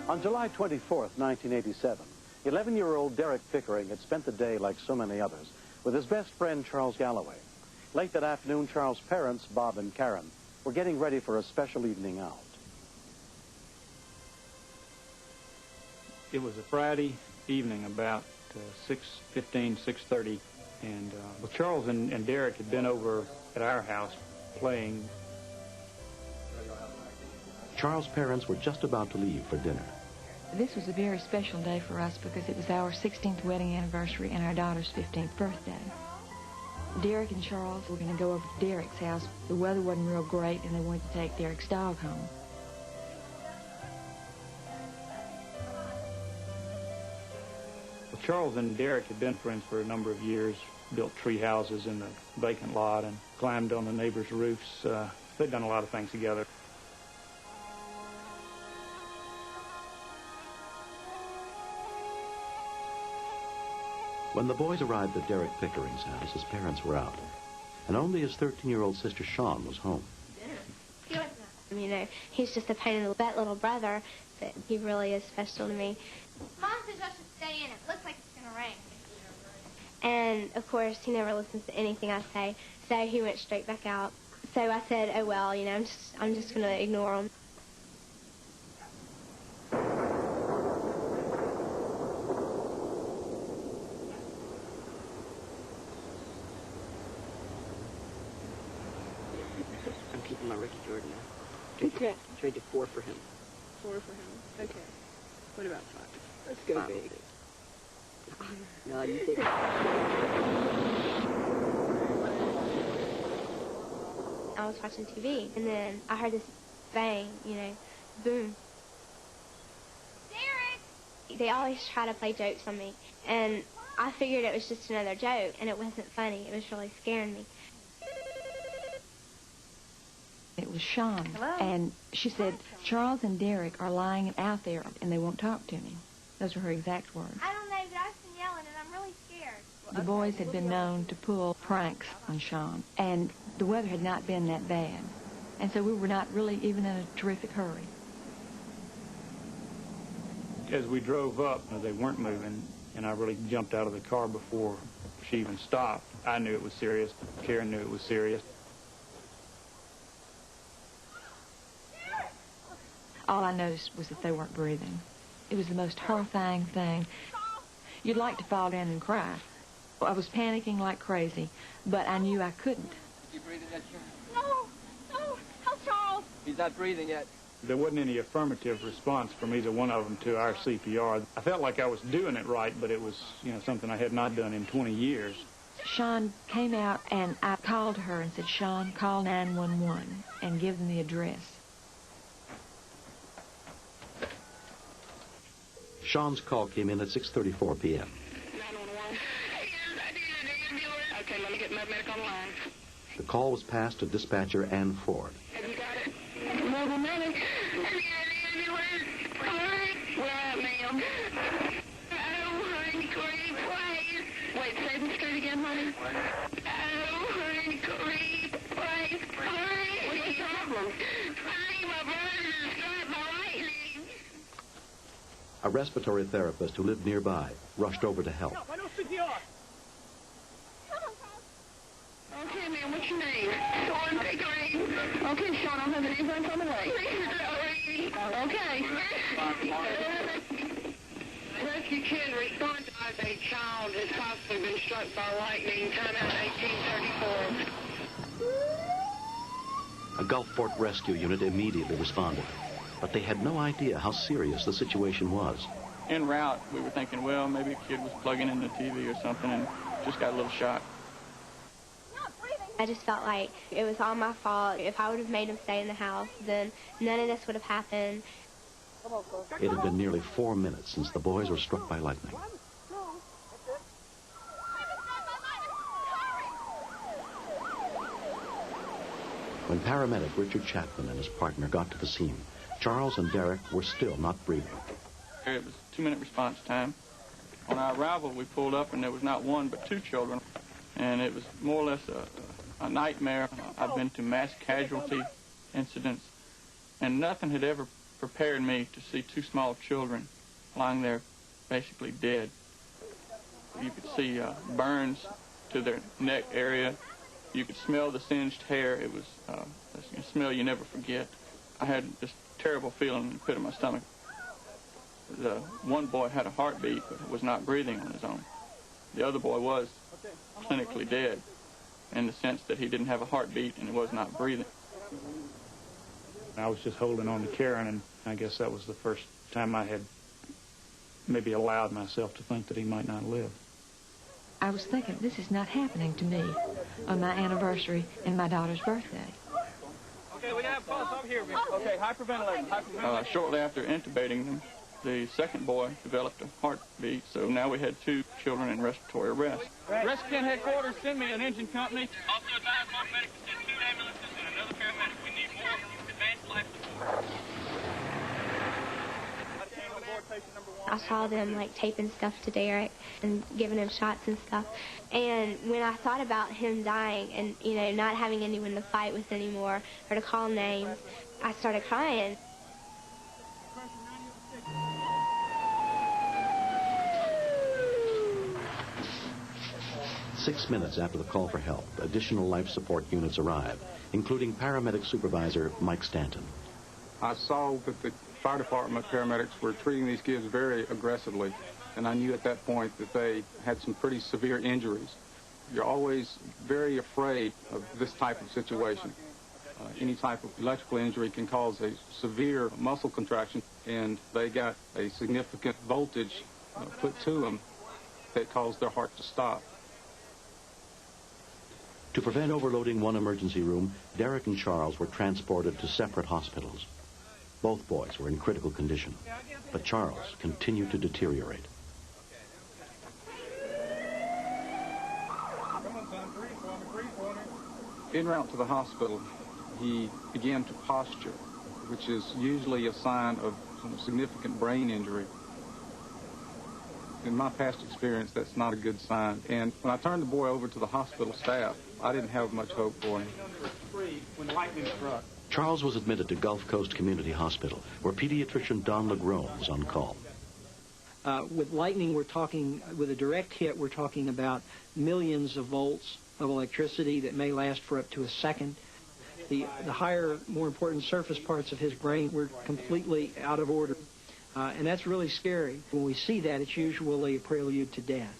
On July 24th, 1987, 11-year-old Derek Pickering had spent the day like so many others with his best friend, Charles Galloway. Late that afternoon, Charles' parents, Bob and Karen, were getting ready for a special evening out. It was a Friday evening about 6:15, 6:30, and Charles and Derek had been over at our house playing. Charles' parents were just about to leave for dinner. This was a very special day for us because it was our 16th wedding anniversary and our daughter's 15th birthday. Derek and Charles were going to go over to Derek's house. The weather wasn't real great, and they wanted to take Derek's dog home. Well, Charles and Derek had been friends for a number of years, built tree houses in the vacant lot and climbed on the neighbors' roofs. They'd done a lot of things together. When the boys arrived at Derek Pickering's house, his parents were out, and only his 13-year-old sister Shawn was home. You know, he's just a pain in the butt little brother, but he really is special to me. Mom says I should stay in. It looks like it's going to rain. And, of course, he never listens to anything I say, so he went straight back out. So I said, oh, well, you know, I'm just going to ignore him. I'm keeping my Ricky Jordan now. Okay. Trade to 4 for him. 4 for him. Okay. What about 5? Let's go big. No, you take it. I was watching TV, and then I heard this bang, you know, boom. Derek! They always try to play jokes on me, and I figured it was just another joke, and it wasn't funny. It was really scaring me. It was Shawn. Hello? And she said, Charles and Derek are lying out there, and they won't talk to me. Those were her exact words. I don't know, but I've been yelling, and I'm really scared. The boys had been known to pull pranks on Shawn, and the weather had not been that bad. And so we were not really even in a terrific hurry. As we drove up, they weren't moving, and I really jumped out of the car before she even stopped. I knew it was serious. Karen knew it was serious. All I noticed was that they weren't breathing. It was the most horrifying thing. You'd like to fall down and cry. I was panicking like crazy, but I knew I couldn't. Is he breathing yet, Shawn? No, no, help Charles. He's not breathing yet. There wasn't any affirmative response from either one of them to our CPR. I felt like I was doing it right, but it was, you know, something I had not done in 20 years. Shawn came out, and I called her and said, Shawn, call 911 and give them the address. Shawn's call came in at 6:34 p.m. 911. Okay, let me get my medical line. The call was passed to dispatcher Ann Ford. Have you got it? More than money. Have you got it anywhere? All right. Where at, ma'am? Oh, honey, Corey, please. Wait, say the street again, honey. Oh, honey, Corey, please. All right. What's the problem? Honey, my brother is struck by lightning. A respiratory therapist who lived nearby rushed over to help. Okay, ma'am, what's your name? Shawn Pickering. Okay, Shawn, I'll have an ambulance on the way. Okay. Rescue kid respond to a child has possibly been struck by lightning. Time out 1834. A Gulfport rescue unit immediately responded, but they had no idea how serious the situation was. En route, we were thinking, well, maybe a kid was plugging in the TV or something and just got a little shock. I just felt like it was all my fault. If I would have made him stay in the house, then none of this would have happened. It had been nearly 4 minutes since the boys were struck by lightning. When paramedic Richard Chapman and his partner got to the scene, Charles and Derek were still not breathing. It was 2-minute response time. On our arrival, we pulled up, and there was not one but 2 children. And it was more or less a nightmare. I've been to mass casualty incidents, and nothing had ever prepared me to see two small children lying there basically dead. You could see burns to their neck area. You could smell the singed hair. It was a smell you never forget. I had this terrible feeling in the pit of my stomach. The one boy had a heartbeat, but was not breathing on his own. The other boy was clinically dead in the sense that he didn't have a heartbeat and he was not breathing. I was just holding on to Karen, and I guess that was the first time I had maybe allowed myself to think that he might not live. I was thinking, this is not happening to me on my anniversary and my daughter's birthday. Okay, we have pulse over here. Okay, hyperventilating. Shortly after intubating them, the second boy developed a heartbeat, so now we had two children in respiratory arrest. Rescue Kent headquarters, send me an engine company. Also advise more medics to send 2 ambulances and another paramedic. We need more advanced life support. I saw them like taping stuff to Derek and giving him shots and stuff. And when I thought about him dying and, you know, not having anyone to fight with anymore or to call names, I started crying. Six minutes after the call for help, additional life support units arrive, including paramedic supervisor Mike Stanton. I saw that the fire department paramedics were treating these kids very aggressively, and I knew at that point that they had some pretty severe injuries. You're always very afraid of this type of situation. Any type of electrical injury can cause a severe muscle contraction, and they got a significant voltage put to them that caused their heart to stop. To prevent overloading one emergency room, Derek and Charles were transported to separate hospitals. Both boys were in critical condition, but Charles continued to deteriorate. En route to the hospital, he began to posture, which is usually a sign of some significant brain injury. In my past experience, that's not a good sign. And when I turned the boy over to the hospital staff, I didn't have much hope for him. When lightning struck. Charles was admitted to Gulf Coast Community Hospital, where pediatrician Don LeGrone was on call. With lightning, we're talking, with a direct hit, we're talking about millions of volts of electricity that may last for up to a second. The higher, more important surface parts of his brain were completely out of order. And that's really scary. When we see that, it's usually a prelude to death.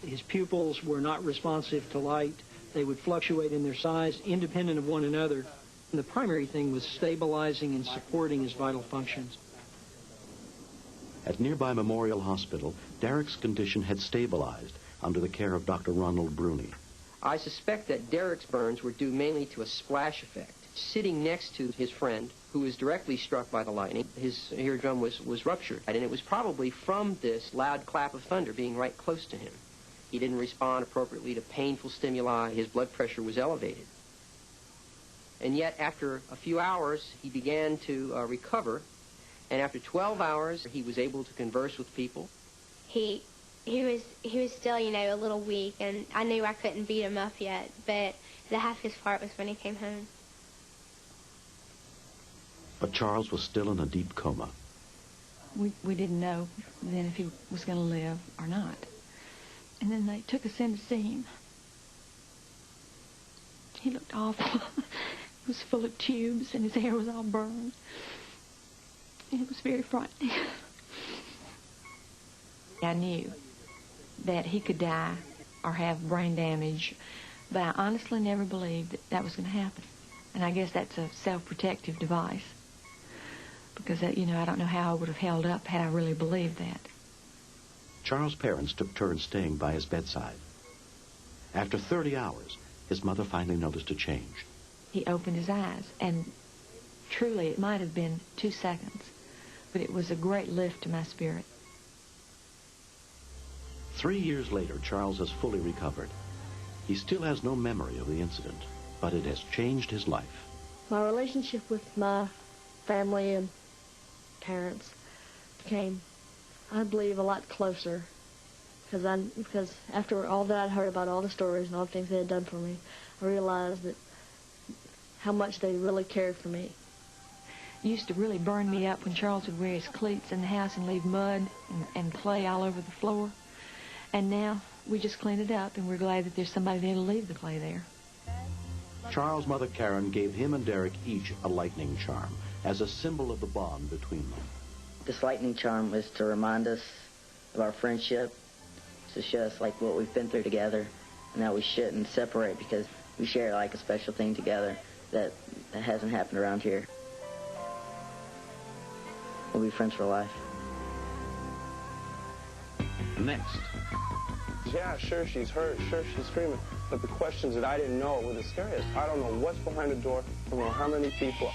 His pupils were not responsive to light. They would fluctuate in their size, independent of one another. And the primary thing was stabilizing and supporting his vital functions. At nearby Memorial Hospital, Derek's condition had stabilized under the care of Dr. Ronald Bruni. I suspect that Derek's burns were due mainly to a splash effect. Sitting next to his friend, who was directly struck by the lightning, his eardrum was ruptured. And it was probably from this loud clap of thunder being right close to him. He didn't respond appropriately to painful stimuli. His blood pressure was elevated. And yet, after a few hours, he began to recover. And after 12 hours, he was able to converse with people. He was still, you know, a little weak, and I knew I couldn't beat him up yet, but the happiest part was when he came home. But Charles was still in a deep coma. We didn't know then if he was going to live or not. And then they took us in to see him. He looked awful. He was full of tubes, and his hair was all burned. And it was very frightening. I knew that he could die or have brain damage, but I honestly never believed that that was going to happen. And I guess that's a self-protective device. Because, I don't know how I would have held up had I really believed that. Charles' parents took turns staying by his bedside. After 30 hours, his mother finally noticed a change. He opened his eyes, and truly it might have been 2 seconds, but it was a great lift to my spirit. 3 years later, Charles has fully recovered. He still has no memory of the incident, but it has changed his life. My relationship with my family and parents became, I believe, a lot closer because after all that I'd heard about all the stories and all the things they had done for me, I realized that how much they really cared for me. used to really burn me up when Charles would wear his cleats in the house and leave mud and clay all over the floor. And now we just clean it up, and we're glad that there's somebody there to leave the clay there. Charles' mother, Karen, gave him and Derek each a lightning charm as a symbol of the bond between them. This lightning charm was to remind us of our friendship, to show us like what we've been through together, and that we shouldn't separate because we share like a special thing together that hasn't happened around here. We'll be friends for life. Next. Yeah, sure, she's hurt. Sure, she's screaming. But the questions that I didn't know were the scariest. I don't know what's behind the door. I don't know how many people.